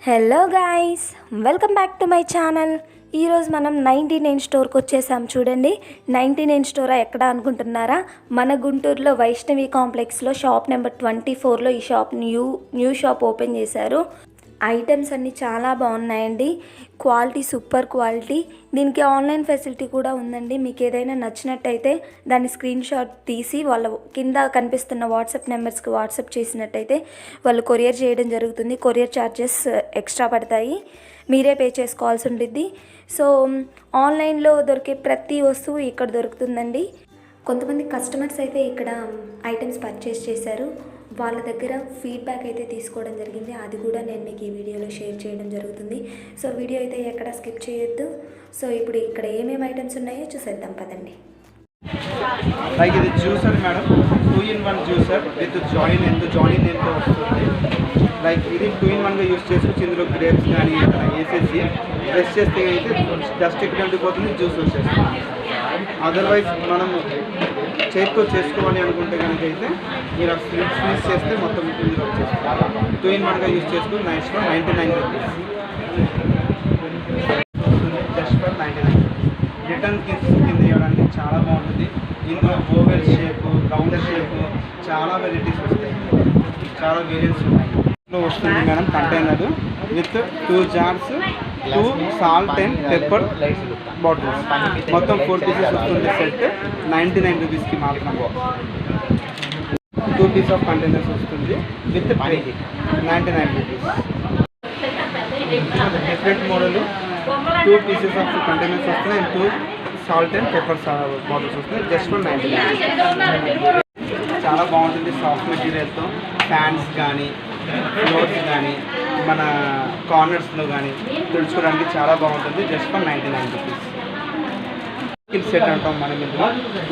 Hello guys, welcome back to my channel. ఈరోజు మనం 99 స్టోర్కి వచ్చేసాం. చూడండి, 99 స్టోర్ ఎక్కడ అనుకుంటున్నారా? మన గుంటూరులో వైష్ణవి కాంప్లెక్స్లో షాప్ నెంబర్ 24లో ఈ షాప్ న్యూ షాప్ ఓపెన్ చేశారు. ఐటమ్స్ అన్నీ చాలా బాగున్నాయండి. Quality super quality. దీనికి ఆన్లైన్ ఫెసిలిటీ కూడా ఉందండి. మీకు ఏదైనా నచ్చినట్టయితే దాన్ని స్క్రీన్ షాట్ తీసి వాళ్ళ కింద కనిపిస్తున్న వాట్సాప్ నెంబర్స్కి వాట్సాప్ చేసినట్టయితే వాళ్ళు కొరియర్ చేయడం జరుగుతుంది. కొరియర్ ఛార్జెస్ ఎక్స్ట్రా పడతాయి, మీరే పే చేసుకోవాల్సి ఉంటుంది. సో ఆన్లైన్లో దొరికే ప్రతి వస్తువు ఇక్కడ దొరుకుతుందండి. కొంతమంది కస్టమర్స్ అయితే ఇక్కడ ఐటమ్స్ పర్చేస్ చేశారు. వాళ్ళ దగ్గర ఫీడ్బ్యాక్ అయితే తీసుకోవడం జరిగింది. అది కూడా నేను మీకు ఈ వీడియోలో షేర్ చేయడం జరుగుతుంది. సో వీడియో అయితే ఎక్కడ స్కిప్ చేయొద్దు. సో ఇప్పుడు ఇక్కడ ఏమేమి ఐటమ్స్ ఉన్నాయో చూసేద్దాం పదండి. లైక్ ఇది juicer madam, 2-in-1 juicer with join ఎంత వస్తుంది. లైక్ ఇది 2-in-1గా యూస్ చేసుకోవచ్చు. ఇందులో గ్రేప్స్ కానీ వేసేసి ప్రెస్ చేస్తే అయితే డస్ట్ ఎక్కడ ఉండిపోతుంది, జ్యూస్ వచ్చేస్తుంది. అదర్వైజ్ మనం చేతితో చేసుకోవాలి అనుకుంటే కనుక అయితే మీరు స్క్వీజ్ చేస్తే మొత్తం ఇందులో వచ్చేస్తుంది. 2-in-1గా యూస్ చేసుకుని నైట్స్లో 99 rupees, just for 99 rupees. Return కింద ఇవ్వడానికి చాలా బాగుంటుంది. ఇందులో ఓవెల్ షేపు, రౌండ్ షేపు చాలా వెరైటీస్ వస్తాయి, చాలా వేరియంట్స్ ఉన్నాయి. ఇందులో వస్తుంది madam container with 2 jars, 2 salt and pepper bottles, మొత్తం 4 pieces వస్తుంది. సెట్ 99 రూపీస్కి మాత్రం. 2 pieces ఆఫ్ కంటైనర్స్ వస్తుంది with 99 rupees. Different model 2 pieces of containers వస్తున్నాయి and 2 salt and pepper bottles వస్తున్నాయి, జస్ట్ ఫర్ 99. చాలా బాగుంటుంది. సాఫ్ట్ మెటీరియల్తో ఫ్యాన్స్ కానీ ఫ్లోర్స్ కానీ మన కార్నర్స్లో కానీ తుడుచుకోవడానికి చాలా బాగుంటుంది, just for 99 rupees. Pickle set అంటాం మనం.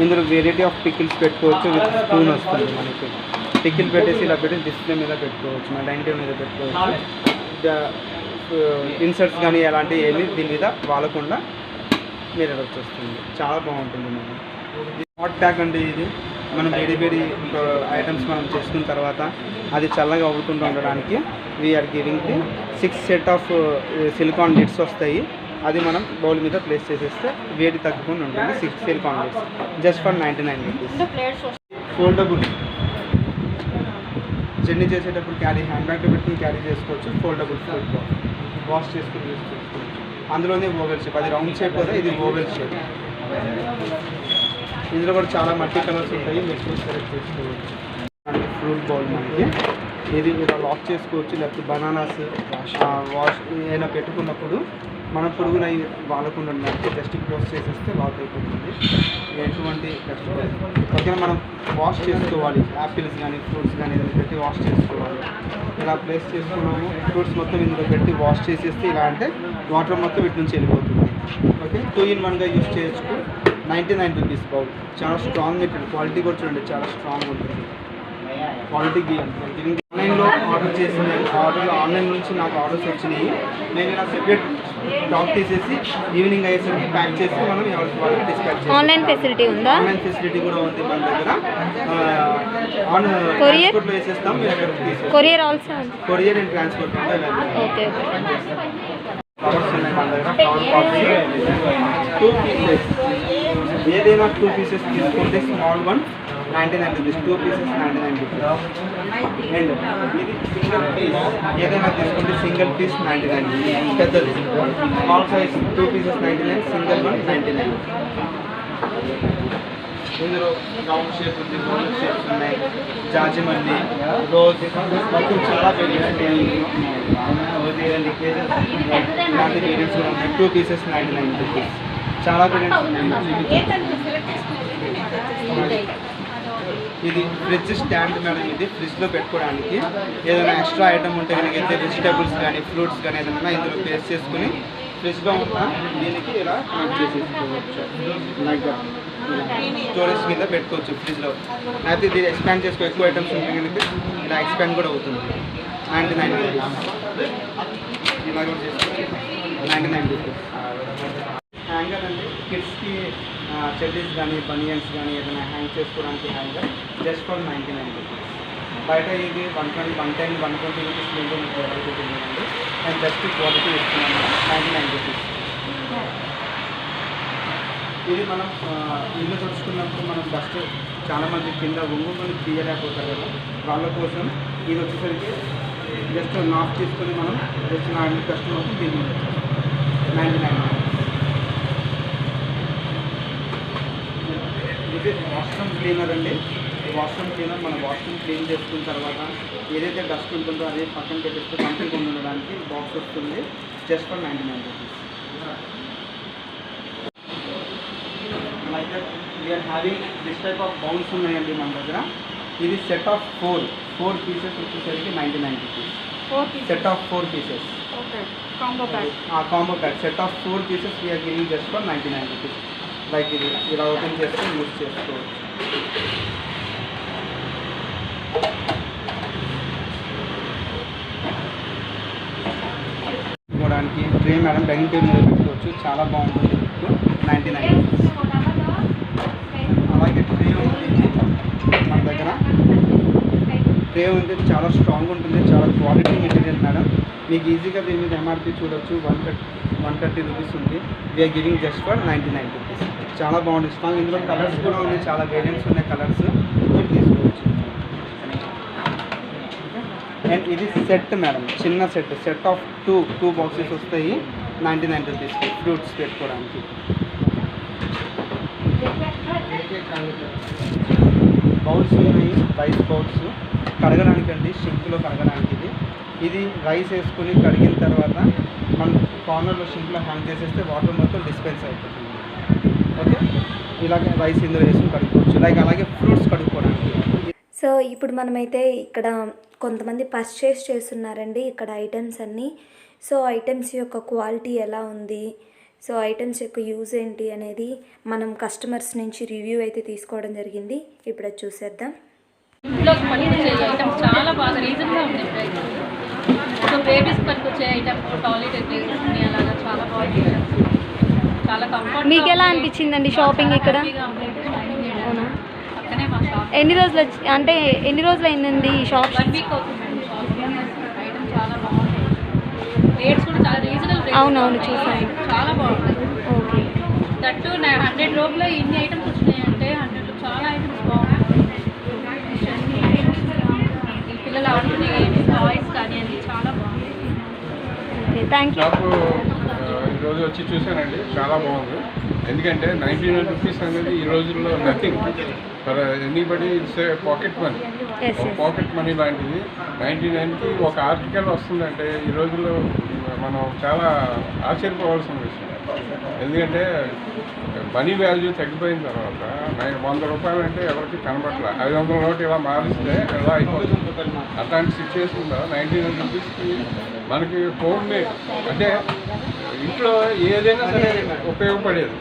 ఇందులో వెరైటీ ఆఫ్ పికిల్స్ పెట్టుకోవచ్చు. విత్ స్పూన్ వస్తుంది మనకి. పికిల్ పెట్టేసి ఇలా పెట్టి డిస్ప్లే మీద పెట్టుకోవచ్చు, మన డైనింగ్ టేబుల్ మీద పెట్టుకోవచ్చు. ఇన్సర్ట్స్ కానీ అలాంటివి ఏమి దీని మీద వాడకుండా మీరు వచ్చేస్తుంది, చాలా బాగుంటుంది. మనం హాట్ ప్యాక్ అండి ఇది. మనం వేడి ఐటమ్స్ మనం చేసుకున్న తర్వాత అది చల్లగా అవ్వకుండా ఉండడానికి we're giving 6 set of silicon lids వస్తాయి. అది మనం బౌల్ మీద ప్లేస్ చేసేస్తే వేడి తగ్గకుండా ఉంటుంది. 6 silicon lids, just for 99 rupees. Foldable journey చేసేటప్పుడు హ్యాండ్ బ్యాగ్లో పెట్టుకుని క్యారీ చేసుకోవచ్చు. ఫోల్డబుల్ ఫుడ్ వాష్ చేసుకుని యూస్ చేసుకోవచ్చు. అందులోనే ఓవెల్ షేప్, అది రౌండ్ షేప్ కదా, ఇది ఓవెల్ షేప్. ఇందులో కూడా చాలా మల్టీ కలర్స్ ఉంటాయి, మీరు చూసి సెలెక్ట్ చేసుకోవచ్చు. ఫ్రూట్ బౌల్ మనకి ఇది ఇలా లాక్ చేసుకోవచ్చు. లేకపోతే బనానాస్ వాష్ ఏదైనా పెట్టుకున్నప్పుడు మనం పురుగులు అవి వాడకుండా ఉండడానికి జస్ట్ క్లోజ్ చేసేస్తే లాక్ అయిపోతుంది. ఎటువంటి డస్ట్ ఓకేనా. మనం వాష్ చేసుకోవాలి, యాపిల్స్ కానీ ఫ్రూట్స్ కానీ ఏదైనా పెట్టి వాష్ చేసుకోవాలి. ఇలా ప్లేస్ చేసుకున్నాము, ఫ్రూట్స్ మొత్తం ఇందులో పెట్టి వాష్ చేసేస్తే ఇలా అంటే వాటర్ మొత్తం ఇటు నుంచి వెళ్ళిపోతుంది. ఓకే, 2-in-1గా యూస్ చేయొచ్చు. 99 రూపీస్ బౌల్. చాలా స్ట్రాంగ్ మెటీరియల్, క్వాలిటీ కూడా చూడండి, చాలా స్ట్రాంగ్ ఉంటుంది. క్వాలిటీకి ఆన్లైన్లో ఆర్డర్ చేసింది. ఆన్లైన్ నుంచి నాకు ఆర్డర్స్ వచ్చినాయి. నేను ఇలా సెపరేట్ టాప్ తీసేసి ఈవినింగ్ అయ్యేసరికి ప్యాక్ చేసి మనం వాళ్ళకి డిస్పాచ్ చేస్తాం. ఆన్లైన్ ఫెసిలిటీ ఉందా? ఆన్లైన్ ఫెసిలిటీ కూడా ఉంది మన దగ్గర. ట్రాన్స్పోర్ట్లో వేసేస్తాం, courier also. Courier and transport okay. Flowers ఉన్నాయి మన దగ్గర. ఫ్లవర్ పాట్స్ 2 pieces, ఏదైనా 2 pieces తీసుకుంటే small one 99 rupees, 2 pieces 99 rupees. And ఇది సింగిల్ పీస్, ఏదైనా తీసుకుంటే సింగిల్ పీస్ 99 రూపీస్. పెద్దది small size 2 pieces 99, single one 99. ఇందులో రౌండ్ షేప్ ఉంది, గోల్డ్ షేప్స్ ఉన్నాయి, జాజిమల్లి, రోజ్, మొత్తం చాలా వేరియంట్స్ ఇలాంటి వేరియంట్స్ కూడా ఉన్నాయి. 2 pieces 99 రూపీస్. చాలా వేరియంట్స్ ఉన్నాయి. ఇది ఫ్రిడ్జ్ స్టాండ్ మేడం. ఇది ఫ్రిడ్జ్లో పెట్టుకోవడానికి ఏదైనా ఎక్స్ట్రా ఐటమ్ ఉంటే కనుక అయితే వెజిటేబుల్స్ కానీ ఫ్రూట్స్ కానీ ఏదైనా ఇందులో ప్లేస్ చేసుకుని ఫ్రిడ్జ్లో ఉన్న దీనికి ఇలా కనెక్ట్ చేసేసుకోవచ్చు. లైక్ స్టోరేజ్ కింద పెట్టుకోవచ్చు ఫ్రిడ్జ్లో. అయితే ఇది ఎక్స్పాండ్ చేసుకో, ఎక్కువ ఐటమ్స్ ఉంటే కనుక ఇలా ఎక్స్పాండ్ కూడా అవుతుంది. 99 రూపీస్. ఇలా కూడా చేసుకోవచ్చు, 99 రూపీస్. హ్యాంగర్ అండి, కిడ్స్కి చెడ్డీస్ కానీ బనియన్స్ కానీ ఏదైనా హ్యాంగ్ చేసుకోవడానికి హ్యాంగర్, జస్ట్ ఫర్ 99 రూపీస్. బయట ఇది 110, 120 రూపీస్ అవైలబుల్ ఉందండి. అండ్ బెస్ట్ క్వాలిటీ ఇస్తున్నాం మేడం. 99 రూపీస్. ఇది మనం ఇల్లు తుడుచుకున్నప్పుడు మనం డస్ట్ చాలామంది కింద ఒంగుకొని తీయలేకపోతారు కదా, వాళ్ళ కోసం ఇది వచ్చేసరికి జస్ట్ నాఫ్ తీసుకొని మనం జస్ట్ నా కస్టమర్కి దీన్ని 99. ఇది వాష్రూమ్ క్లీనర్ అండి. వాష్రూమ్ క్లీనర్ మనం వాష్రూమ్ క్లీన్ చేసుకున్న తర్వాత ఏదైతే డస్ట్ ఉంటుందో అదే పక్కన పెట్టేస్తే కంపెనీ ఉండడానికి బాక్స్ వస్తుంది. Just for 99 rupees. Like we're having this type of bowls ఉన్నాయండి మన దగ్గర. ఇది సెట్ ఆఫ్ 4 పీసెస్ వచ్చేసరికి 99 rupees. Set of 4 pieces. Combo pack set of 4 pieces we're giving just for 99 rupees. Like ఇది ఇలా ఓపెన్ చేస్తే యూజ్ చేసుకోవచ్చు. ఇవ్వడానికి ట్రే మేడం డైనింగ్ టేబుల్ మీద పెట్టుకోవచ్చు. చాలా బాగుంటుంది. 99 రూపీస్. అలాగే ట్రే ఉంటుంది మన దగ్గర. ట్రే ఉంది, చాలా స్ట్రాంగ్ ఉంటుంది, చాలా క్వాలిటీ మెటీరియల్ మేడం. మీకు ఈజీగా దీని మీద ఎంఆర్పి చూడొచ్చు. 130 రూపీస్ ఉంది. We're giving just for 99 rupees. చాలా బాగుంటుంది, స్ట్రాంగ్. ఇందులో కలర్స్ కూడా ఉన్నాయి, చాలా వేరియంట్స్ ఉన్నాయి కలర్స్. మీరు తీసుకోవచ్చు. అండ్ ఇది సెట్ మేడం, చిన్న సెట్ ఆఫ్ టూ బాక్సెస్ వస్తాయి. 99 రూపీస్కి ఫ్రూట్స్ పెట్టుకోవడానికి. బౌల్స్ ఉన్నాయి, రైస్ బౌల్స్ కడగడానికి అండి, షింక్లో కడగడానికి. ఇది రైస్ వేసుకుని కడిగిన తర్వాత మనం కార్నర్లో షింక్లో హ్యాంగ్ చేసేస్తే వాటర్ మొత్తం డిస్పెన్స్ అయిపోతుంది. ఓకే, ఇలాగే రైస్ ఇందులో వేసుకుని కడుక్కోవచ్చు. లైక్ అలాగే ఫ్రూట్స్ కడుక్కోవడానికి. సో ఇప్పుడు మనమైతే ఇక్కడ కొంతమంది పర్చేస్ చేస్తున్నారండి ఇక్కడ ఐటమ్స్ అన్నీ. సో ఐటమ్స్ యొక్క క్వాలిటీ ఎలా ఉంది, సో ఐటమ్స్ యొక్క యూజ్ ఏంటి అనేది మనం కస్టమర్స్ నుంచి రివ్యూ అయితే తీసుకోవడం జరిగింది. ఇప్పుడు అది చూసేద్దాం. ఇంట్లోకి పనికొచ్చే ఐటమ్స్ చాలా బాగా రీజన్గా ఉంది ప్రైస్. సో బేబీస్ పనికొచ్చే ఐటమ్స్, టాయిలెట్ అన్ని అలాగా చాలా బాగుంది. చాలా కంఫర్ట్. మీకు ఎలా అనిపించిందండి షాపింగ్ ఇక్కడ? అవునా, పక్కనే మా షాప్. ఎన్ని రోజులు అయిందండి ఈ షాప్? 1 వీక్ అవుతుందండి షాపింగ్. ఐటమ్ చాలా బాగుంది, రేట్స్ కూడా చాలా రీజనబుల్ రేట్స్. అవునవును, చూసాను. చాలా బాగుంది. ఓకే. దట్టు 100 లోపల ఇన్ని ఐటమ్స్ వచ్చినాయంటే 100లో చాలా ఐటమ్స్ బాగున్నాయి. ఈ పిల్లలు ఆడుకునే టాయ్స్ కానీ అన్ని చాలా బాగుంది. Okay, thank you. షాపు ఈరోజు వచ్చి చూశానండి, చాలా బాగుంది. ఎందుకంటే 99 రూపీస్ అనేది ఈ రోజుల్లో nothing for anybody. It's pocket money, pocket money లాంటిది. 99కి ఒక ఆర్టికల్ వస్తుందంటే ఈ రోజుల్లో మనం చాలా ఆశ్చర్యపోవాల్సిన విషయం. ఎందుకంటే మనీ వాల్యూ తగ్గిపోయిన తర్వాత 100 రూపాయలు అంటే ఎవరికి కనబట్ల. 500 నోటు ఇలా మారిస్తే ఎలా అయిపోతుంది. అట్లాంటి సిచ్యువేషన్లో 99 రూపీస్కి మనకి హోమ్ మేడ్ అంటే ఇంట్లో ఏదైనా సరే ఉపయోగపడేది.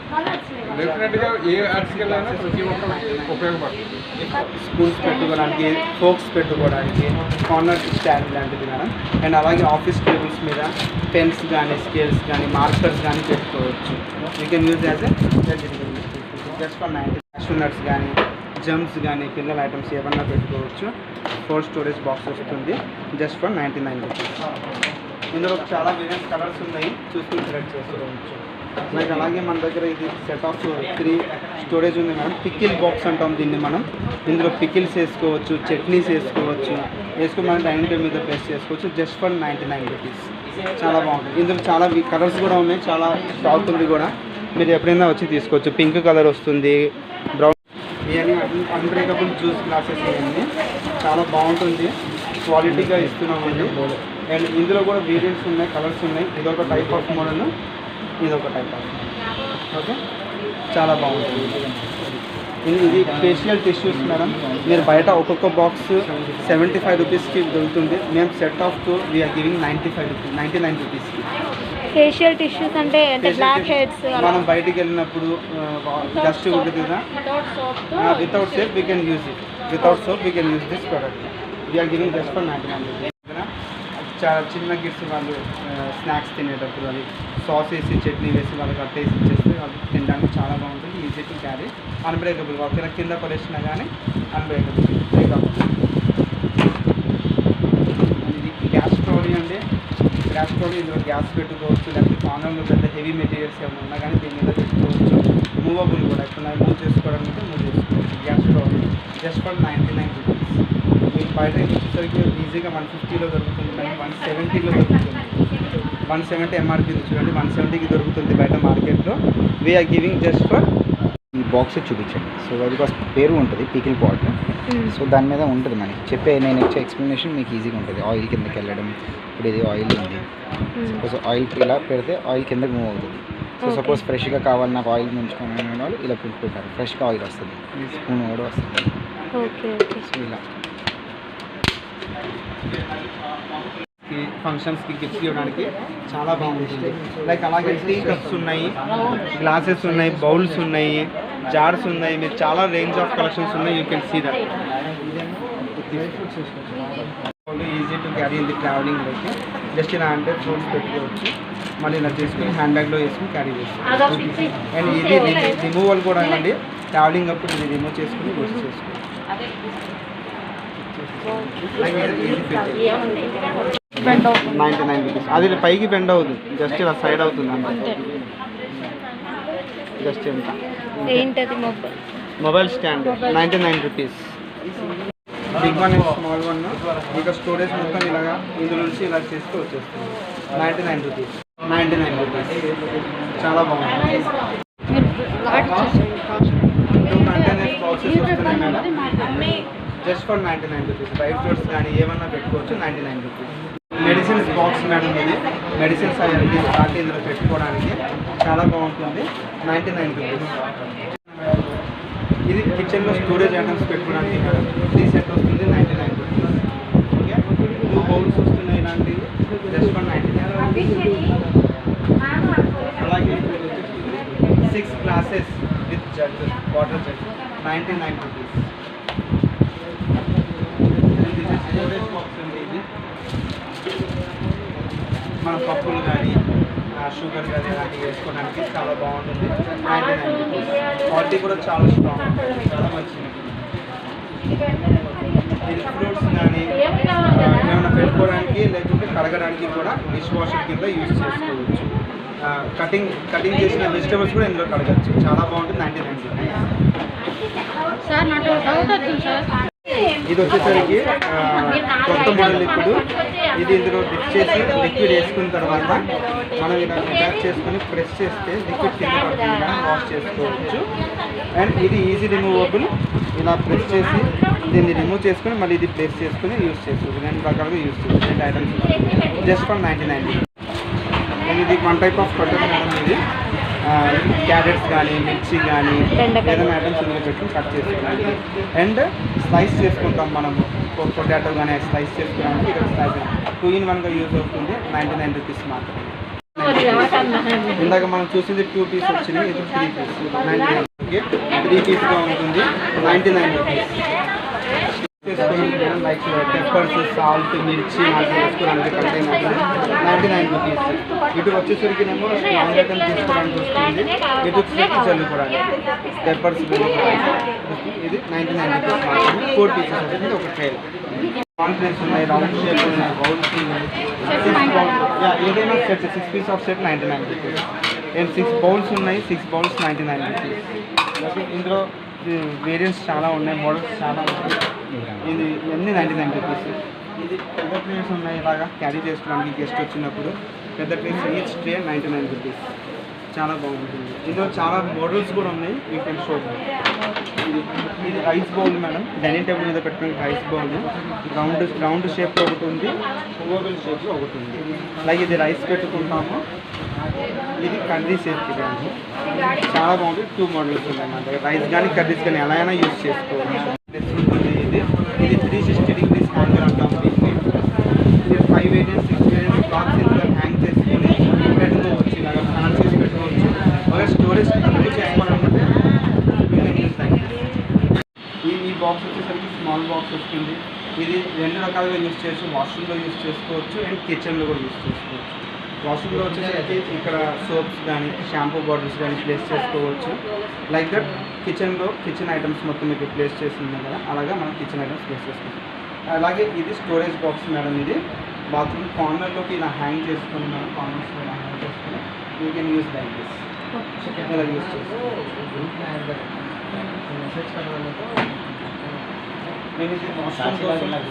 డెఫినెట్గా ఏ ఆర్టికల్ అయినా ప్రతి ఒక్కరికి ఉపయోగపడుతుంది. స్కూల్స్ పెట్టుకోవడానికి, ఫోక్స్ పెట్టుకోవడానికి, కార్నర్ స్టాండ్ లాంటిది మేడం. అండ్ అలాగే ఆఫీస్ టేబుల్స్ మీద పెన్స్ కానీ, స్కేల్స్ కానీ, మార్కర్స్ కానీ పెట్టుకోవచ్చు. You can use as just for 90. Nuts కానీ, జమ్స్ కానీ, పిల్లల ఐటమ్స్ ఏమన్నా పెట్టుకోవచ్చు. 4 స్టోరేజ్ బాక్స్ వస్తుంది. Just for 99 rupees. ఇందులో చాలా వేరియస్ కలర్స్ ఉన్నాయి, చూసుకుని సెలెక్ట్ చేసుకోవచ్చు. లైక్ అలాగే మన దగ్గర ఇది సెట్ ఆఫ్ 3 స్టోరేజ్ ఉంది మేడం. పికిల్ బాక్స్ అంటాం దీన్ని మనం. ఇందులో పికిల్స్ వేసుకోవచ్చు, చట్నీస్ వేసుకోవచ్చు. వేసుకుని మనం డైనింగ్ టేబుల్ మీద ప్లేస్ చేసుకోవచ్చు. Just for 99 rupees. చాలా బాగుంటుంది. ఇందులో చాలా కలర్స్ కూడా ఉన్నాయి, చాలా స్టాక్ ఉంది కూడా. మీరు ఎప్పుడైనా వచ్చి తీసుకోవచ్చు. పింక్ కలర్ వస్తుంది, బ్రౌన్. ఇవన్నీ అన్బ్రేకబుల్ జ్యూస్ గ్లాసెస్ ఇవన్నీ చాలా బాగుంటుంది, క్వాలిటీగా ఇస్తున్నామండి. అండ్ ఇందులో కూడా వేరియంట్స్ ఉన్నాయి, కలర్స్ ఉన్నాయి. ఇదొక టైప్ ఆఫ్ మోడల్, ఇదొక టైప్ ఆఫ్ మోడల్. ఓకే, చాలా బాగుంటుంది. ఇది ఫేషియల్ టిష్యూస్ మేడం. మీరు బయట ఒక్కొక్క బాక్స్ 75 రూపీస్కి దొరుకుతుంది. మేము సెట్ ఆఫ్ 2 వీఆర్ గివింగ్ 99 రూపీస్కి. ఫేషియల్ టిష్యూస్ అంటే బ్లాక్ హెడ్స్ మనం బయటికి వెళ్ళినప్పుడు డస్ట్ ఉంటుంది కదా, without soap we can use it. Without soap we can use this product. We're giving just for 99 rupees. చాలా చిన్న గిఫ్ట్స్ వాళ్ళు స్నాక్స్ తినేటప్పుడు అది సాస్ వేసి, చట్నీ వేసి వాళ్ళకి కట్టేసి ఇచ్చేస్తే వాళ్ళు తినడానికి చాలా బాగుంటుంది. Easy to carry, unbreakable. ఒకవేళ కింద పడేసినా కానీ అన్బ్రేకబుల్. ఇది గ్యాస్ స్టోరీ అండి. గ్యాస్ స్టవ్ ఇందులో గ్యాస్ పెట్టుకోవచ్చు, లేకపోతే కార్నర్లో పెద్ద హెవీ మెటీరియల్స్ ఏమైనా ఉన్నా కానీ దీని మీద పెట్టుకోవచ్చు. మూవబుల్ కూడా ఇప్పుడు మూవ్ చేసుకోవడానికి మూవ్ చేసుకోవచ్చు. Gas stove just for 99 rupees. మీకు బయట వచ్చేసరికి ఈజీగా 150లో దొరుకుతుంది, కానీ 170లో దొరుకుతుంది. 170 ఎంఆర్పీ చూడండి, 170కి దొరుకుతుంది బయట మార్కెట్లో. వీఆర్ గివింగ్ జస్ట్ ఫర్ ఈ బాక్స్ చూపించండి. సో అది పేరు ఉంటుంది పీకిల్ పాట్. సో దాని మీద ఉంటుంది మనకి నేను ఇచ్చే ఎక్స్ప్లెనేషన్ మీకు ఈజీగా ఉంటుంది. ఆయిల్ కిందకి వెళ్ళడం, ఇప్పుడు ఇది ఆయిల్ ఉంది, సపోజ్ ఆయిల్ ఇలా పెడితే ఆయిల్ కిందకి మూవ్ అవుతుంది. సో సపోజ్ ఫ్రెష్గా కావాలి నాకు ఆయిల్ ముంచుకొని వాళ్ళు ఇలా పెట్టుకుంటారు, ఫ్రెష్గా ఆయిల్ వస్తుంది, స్పూన్ కూడా వస్తుంది. Okay okay. సో ఇలా ఫంక్షన్స్కి గిఫ్ట్స్ ఇవ్వడానికి చాలా బాగుంటుంది. లైక్ అలాగే టీ కప్స్ ఉన్నాయి, గ్లాసెస్ ఉన్నాయి, బౌల్స్ ఉన్నాయి, జార్స్ ఉన్నాయి. మీరు చాలా రేంజ్ ఆఫ్ కలెక్షన్స్ ఉన్నాయి. You can see that. Easy to carry in the ట్రావెలింగ్లోకి జస్ట్ ఇలా అంటే ఫ్రూట్స్ పెట్టుకోవచ్చు, మళ్ళీ ఇలా చేసుకుని హ్యాండ్ బ్యాగ్లో వేసుకుని క్యారీ చేసుకోవచ్చు. అండ్ ఇది రిమూవల్ కూడా అండి, ట్రావెలింగ్ అప్పుడు ఇది రిమూవ్ చేసుకుని యూజ్ చేసుకోవచ్చు. బెండ్ అవుతుంది. 99 రూపీస్. అది పైకి బెండ్ అవుతుంది, జస్ట్ ఇలా సైడ్ అవుతుంది అంతే. జస్ట్ ఎంత ఏంటది mobile stand 99 rupees. Big one and small one. ఇంకా స్టోరేజ్ మొత్తం ఇలాగా ఇందులో నుంచి ఇలా చేస్తూ వచ్చేస్తుంది. 99 రూపీస్. 99 రూపీస్. చాలా బాగుంది. కంటైనర్స్ బాక్సెస్ వస్తున్నాయి madam, just for 99 rupees. Dry fruits కానీ ఏమన్నా పెట్టుకోవచ్చు. 99 రూపీస్. మెడిసిన్స్ బాక్స్ మేడం ఇది. మెడిసిన్స్ అవన్నీ స్టార్ట్ ఇందులో పెట్టుకోవడానికి చాలా బాగుంటుంది. 99 రూపీస్. ఇది కిచెన్లో స్టోరేజ్ ఐటమ్స్ పెట్టుకోవడానికి మేడం. 3 సెట్ వస్తుంది. 99 రూపీస్. ఓకే, 2 బౌల్స్ వస్తున్నాయి ఇలాంటివి, జస్ట్ ఫర్ 99. అలాగే 6 glasses with jug, water jug, 99 rupees. Storage box ఉంది ఇది. మన పప్పులు కానీ షుగర్ కానీ ఇలాంటివి వేసుకోవడానికి చాలా బాగుంటుంది. 99 రూపీస్. క్వాలిటీ కూడా చాలా స్ట్రాంగ్ ఉంటుంది, చాలా మంచిది. ఇది ఫ్రూట్స్ కానీ ఏమైనా పెట్టుకోవడానికి లేకుంటే కడగడానికి కూడా డిష్ వాషర్ కింద యూజ్ చేసుకోవచ్చు. కటింగ్ చేసిన వెజిటబుల్స్ కూడా ఇందులో కడగచ్చు. చాలా బాగుంటుంది. 99 రూపీస్. సార్ నాకు డౌట్ వచ్చింది సార్. ఇది వచ్చేసరికి కొత్త మోడల్. ఇప్పుడు ఇది ఇందులో డిప్ చేసి లిక్విడ్ వేసుకున్న తర్వాత మనం ఇలా అటాచ్ చేసుకొని ప్రెస్ చేస్తే లిక్విడ్ కింద పడుతుంది, వాష్ చేసుకోవచ్చు. అండ్ ఇది ఈజీ రిమూవబుల్. ఇలా ప్రెస్ చేసి దీన్ని రిమూవ్ చేసుకొని మళ్ళీ ఇది ప్లేస్ చేసుకొని యూజ్ చేసుకోవచ్చు. 2 రకాలుగా యూజ్ చేసుకోవచ్చు. 2 ఐటమ్స్ జస్ట్ ఫర్ 99. అండ్ ఇది 1 టైప్ ఆఫ్ కటర్ మేడం. ఇది క్యారెట్స్ కానీ మిర్చి కానీ ఏదైనా ఐటమ్స్ ఇందులో పెట్టుకుని కట్ చేసుకోవాలి. అండ్ స్లైస్ చేసుకుంటాం మనము, పొటాటో కానీ స్లైస్ చేసుకోవడానికి ఇక్కడ స్లైస్ 2 in 1గా యూజ్ అవుతుంది. 99 రూపీస్ మాత్రమే. ఇందాక మనం చూసింది 2 పీస్ వచ్చినాయి, ఇది 3 పీస్. 99. 3 పీస్గా ఉంటుంది. 99 రూపీస్. లైక్ పెప్పర్స్, సాల్ట్, మిర్చి లాంటివి వేసుకోవడానికి కంటైనర్ 99 రూపీస్. ఇటు వచ్చేసరికినేమో స్ట్రాంగ్ ఐటమ్ తీసుకోవడానికి వస్తుంది, ఇటు వచ్చేసరికి చల్లుకోవడానికి పెప్పర్స్ ఇది 99 రూపీస్ మాత్రమే. 4 పీసెస్ వస్తుంది ఒక ట్రే. కాన్ఫిడెన్స్ ఉన్నాయి, రౌండ్ షేప్ ఉన్నాయి, బౌల్స్ ఉన్నాయి. 6 బౌల్స్ ఏదైనా set 6 piece of set 99 rupees. And 6 bowls ఉన్నాయి, 6 బౌల్స్ 99 రూపీస్. ఇందులో వేరియంట్స్ చాలా ఉన్నాయి, మోడల్స్ చాలా ఉన్నాయి. ఇది అన్నీ 99 రూపీస్. ఇది పెద్ద ట్రేస్ ఉన్నాయి, ఇలాగా క్యారీ చేసుకోవడానికి గెస్ట్ వచ్చినప్పుడు పెద్ద ట్రేస్. Each tray 99 rupees. చాలా బాగుంటుంది. ఇందులో చాలా మోడల్స్ కూడా ఉన్నాయి. You can show. ఇది rice bowl madam, dining table మీద పెట్టుకునే రైస్ బౌల్. రౌండ్ షేప్లో ఒకటి ఉంది, ఓవల్ షేప్లో ఒకటి ఉంది. అలాగే ఇది రైస్ పెట్టుకుంటాము. ఇది కర్రీ షేప్ ఇవ్వండి, చాలా బాగుంటుంది. 2 మోడల్స్ ఉన్నాయి మన దగ్గర. రైస్ కానీ కర్రీస్ కానీ ఎలా అయినా యూజ్ చేసుకోవచ్చు. ఇది 360 degrees హ్యాంగర్ అంటాం దీన్ని. ఇది 5 వేరియన్స్ 6 వేరియన్స్ క్లాత్స్ ఇందులో హ్యాంగ్ చేసుకొని పెట్టుకోవచ్చు. ఇలాగా హ్యాంగ్ చేసి పెట్టుకోవచ్చు. అలాగే స్టోరేజ్ తక్కువ చేసుకోవాలనుకుంటే ఈ బాక్స్ వచ్చేసరికి స్మాల్ బాక్స్ వస్తుంది. ఇది 2 రకాలుగా యూజ్ చేయొచ్చు. వాష్రూమ్లో యూజ్ చేసుకోవచ్చు అండ్ కిచెన్లో కూడా యూజ్ చేసుకోవచ్చు. వాష్రూమ్లో వచ్చేసరికి ఇక్కడ సోప్స్ కానీ షాంపూ బాటిల్స్ కానీ ప్లేస్ చేసుకోవచ్చు. లైక్ దట్ కిచెన్లో కిచెన్ ఐటమ్స్ మొత్తం మీకు ప్లేస్ చేస్తుంది కదా, అలాగా మనం కిచెన్ ఐటమ్స్ ప్లేస్ చేసుకోవచ్చు. అలాగే ఇది స్టోరేజ్ బాక్స్ మేడం. ఇది బాత్రూమ్ కార్నర్లోకి ఇలా హ్యాంగ్ చేసుకుని మనం కార్నర్స్లో ఇలా హ్యాంగ్ చేసుకుని you can use like this ఇలా యూస్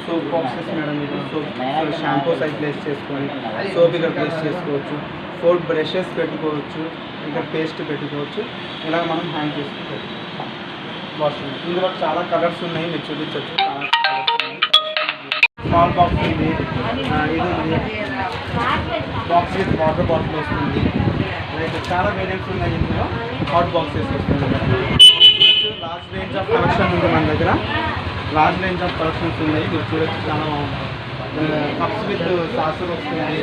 సోప్ బాక్సెస్ మేడం ఇది సోప్ షాంపూ సైజ్ ప్లేస్ చేసుకొని సోప్ ఇక్కడ ప్లేస్ చేసుకోవచ్చు 4 బ్రషెస్ పెట్టుకోవచ్చు ఇక్కడ పేస్ట్ పెట్టుకోవచ్చు ఇలా మనం హ్యాంగ్ చేసుకుని పెట్టుకోవచ్చు వాష్రూమ్ ఇందులో చాలా కలర్స్ ఉన్నాయి మీరు చూపించవచ్చు స్మాల్ బాక్స్ ఇది ఉంది బాక్స్ విత్ వాటర్ బాటిల్ వస్తుంది లైక్ చాలా వేరియంట్స్ ఉన్నాయి ఇందులో హాట్ బాక్సెస్ వస్తుంది లార్జ్ రేంజ్ ఆఫ్ కలెక్షన్ ఉంది మన దగ్గర లార్జ్ రేంజ్ ఆఫ్ కలెక్షన్స్ ఉన్నాయి మీరు చూడొచ్చు చాలా బాగుంటుంది కప్స్ విత్ సాసర్ వస్తుంది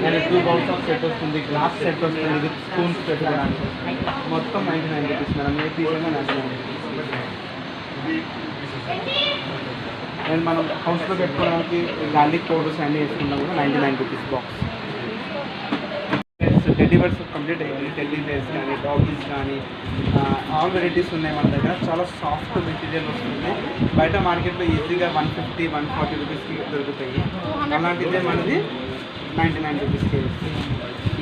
అండ్ 2 బౌల్స్ ఆఫ్ సెట్ వస్తుంది గ్లాస్ సెట్ వస్తుంది విత్ స్పూన్స్ పెట్టుకోవడానికి మొత్తం 99 రూపీస్ మేడం ఏ పీస్ అయినా 99 రూపీస్ అండ్ మనం హౌస్లో పెట్టుకోవడానికి గార్లిక్ పౌడర్స్ అన్నీ వేసుకున్నా కూడా 99 rupees box teddy birds complete అయ్యింది టెడ్డీ బేర్స్ కానీ డాగీస్ కానీ ఆల్ వెరైటీస్ ఉన్నాయి మన దగ్గర చాలా సాఫ్ట్ మెటీరియల్ వస్తుంది బయట మార్కెట్లో ఈజీగా 150 140 రూపీస్కి దొరుకుతాయి అలాంటిదే మనది 99 రూపీస్కి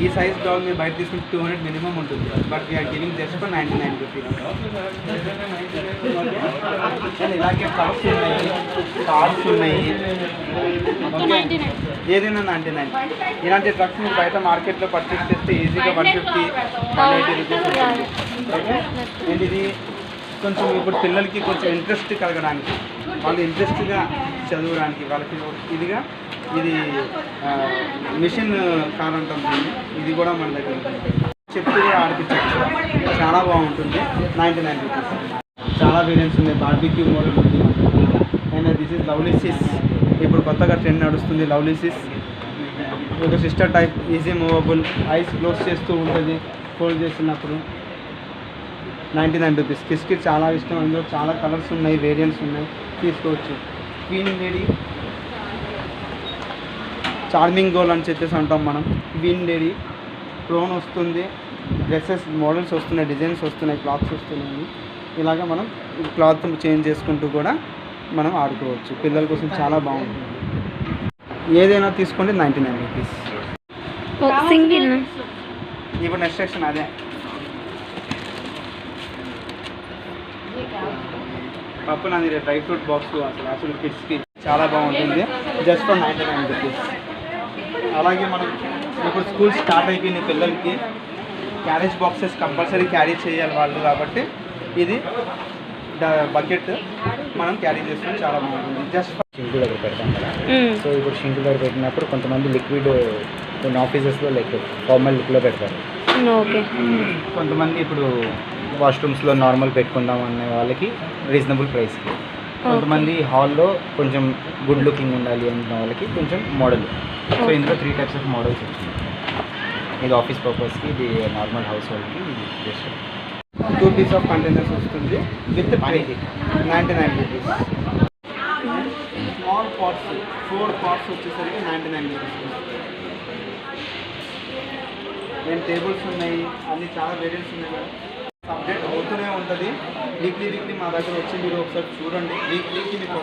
ఈ సైజ్ డాగ్ మీరు బయట తీసుకుంటే 200 మినిమం ఉంటుంది but we're giving just for 99 rupees and ఇలాగే కప్స్ ఉన్నాయి కార్డ్స్ ఉన్నాయి ఏదైనా 99 ఇలాంటి డ్రగ్స్ మీరు బయట మార్కెట్లో పర్చేస్ చేస్తే ఈజీగా 150 180 రూపీస్ ఓకే అండ్ ఇది కొంచెం ఇప్పుడు పిల్లలకి కొంచెం ఇంట్రెస్ట్ కలగడానికి వాళ్ళు ఇంట్రెస్ట్గా చదవడానికి వాళ్ళకి ఇదిగా ఇది మిషన్ కార్ అంటాం ఇది కూడా మన దగ్గర చెప్తూ కూడా ఆడిపించచ్చు చాలా బాగుంటుంది 99 రూపీస్ చాలా వేరియంట్స్ ఉన్నాయి బార్బిక్యూ మోడల్ ఉంది అండ్ దిస్ ఇస్ లవ్లీసిస్ ఇప్పుడు కొత్తగా ట్రెండ్ నడుస్తుంది లవ్లీసిస్ ఒక sister type easy movable eyes close చేస్తూ ఉంటుంది ఫోల్డ్ చేస్తున్నప్పుడు 99 రూపీస్ కిస్కి చాలా ఇష్టం అందులో చాలా కలర్స్ ఉన్నాయి వేరియంట్స్ ఉన్నాయి తీసుకోవచ్చు క్వీన్ లేడీ చార్మింగ్ గోల్ అని చెప్పేసి అంటాం మనం క్వీన్ లేడీ క్రోన్ వస్తుంది డ్రెస్సెస్ మోడల్స్ వస్తున్నాయి డిజైన్స్ వస్తున్నాయి క్లాత్స్ వస్తున్నాయి ఇలాగా మనం క్లాత్ చేంజ్ చేసుకుంటూ కూడా మనం ఆడుకోవచ్చు పిల్లల కోసం చాలా బాగుంటుంది ఏదైనా తీసుకోండి 99 రూపీస్ సింగిల్ ఇప్పుడు నెక్స్ట్ సెక్షన్ అదే పప్పు నాది డ్రై ఫ్రూట్ బాక్స్ అసలు కిడ్స్కి చాలా బాగుంటుంది జస్ట్ ఫర్ 99 రూపీస్ అలాగే మనం ఇప్పుడు స్కూల్ స్టార్ట్ అయిపోయింది పిల్లలకి క్యారేజ్ బాక్సెస్ కంపల్సరీ క్యారీ చేయాలి వాళ్ళు కాబట్టి ఇది బకెట్ మనం క్యారీ చేసుకుని చాలా బాగుంటుంది జస్ట్ షింక్ దగ్గర పెడతాం కదా సో ఇప్పుడు షింక్ దగ్గర పెట్టినప్పుడు కొంతమంది లిక్విడ్ కొన్ని ఆఫీసెస్లో లైక్ ఫార్మల్ లుక్లో పెడతారు ఓకే కొంతమంది ఇప్పుడు వాష్రూమ్స్లో నార్మల్ పెట్టుకుందాం అనే వాళ్ళకి రీజనబుల్ ప్రైస్కి కొంతమంది హాల్లో కొంచెం గుడ్ లుకింగ్ ఉండాలి అన్న వాళ్ళకి కొంచెం మోడల్ సో ఇందులో 3 టైప్స్ ఆఫ్ మోడల్స్ వచ్చింది ఇది ఆఫీస్ పర్పస్కి ఇది నార్మల్ హౌస్ హోల్డ్కి ఇది జస్ట్ 2 పీస్ ఆఫ్ కంటైనర్స్ వస్తుంది with 99 rupees small pots 4 pots వచ్చేసరికి 99 రూపీస్ నేను టేబుల్స్ ఉన్నాయి అన్ని చాలా వేరియంట్స్ ఉన్నాయి మేడం అప్డేట్ అవుతూనే ఉంటుంది వీక్లీ మా దగ్గర వచ్చి మీరు ఒకసారి చూడండి వీక్లీకి మీకు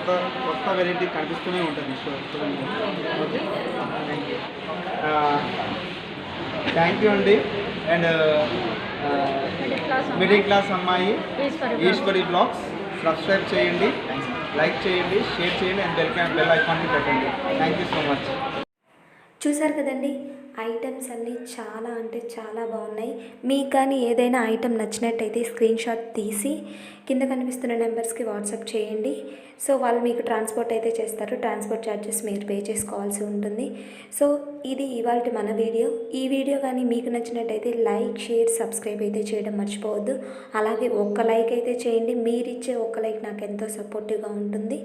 కొత్త వెరైటీ కనిపిస్తూనే ఉంటుంది చూడండి ఓకే థ్యాంక్ యూ అండి అండ్ మిడిల్ క్లాస్ అమ్మాయి ఈశ్వరి బ్లాగ్స్ సబ్స్క్రైబ్ చేయండి లైక్ చేయండి షేర్ చేయండి అండ్ బెల్ ఐకాన్ని పెట్టండి థ్యాంక్ యూ సో మచ్ చూసారు కదండి ఐటమ్స్ అన్నీ చాలా అంటే చాలా బాగున్నాయి మీకు కానీ ఏదైనా ఐటమ్ నచ్చినట్టయితే స్క్రీన్ షాట్ తీసి కింద కనిపిస్తున్న నెంబర్స్కి వాట్సాప్ చేయండి సో వాళ్ళు మీకు ట్రాన్స్పోర్ట్ అయితే చేస్తారు ట్రాన్స్పోర్ట్ ఛార్జెస్ మీరు పే చేసుకోవాల్సి ఉంటుంది సో ఇది ఇవాళ మన వీడియో ఈ వీడియో కానీ మీకు నచ్చినట్టయితే లైక్ షేర్ సబ్స్క్రైబ్ అయితే చేయడం మర్చిపోవద్దు అలాగే ఒక్క లైక్ అయితే చేయండి మీరిచ్చే ఒక్క లైక్ నాకు ఎంతో సపోర్టివ్గా ఉంటుంది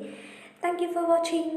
thank you for watching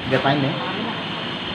Dia fine,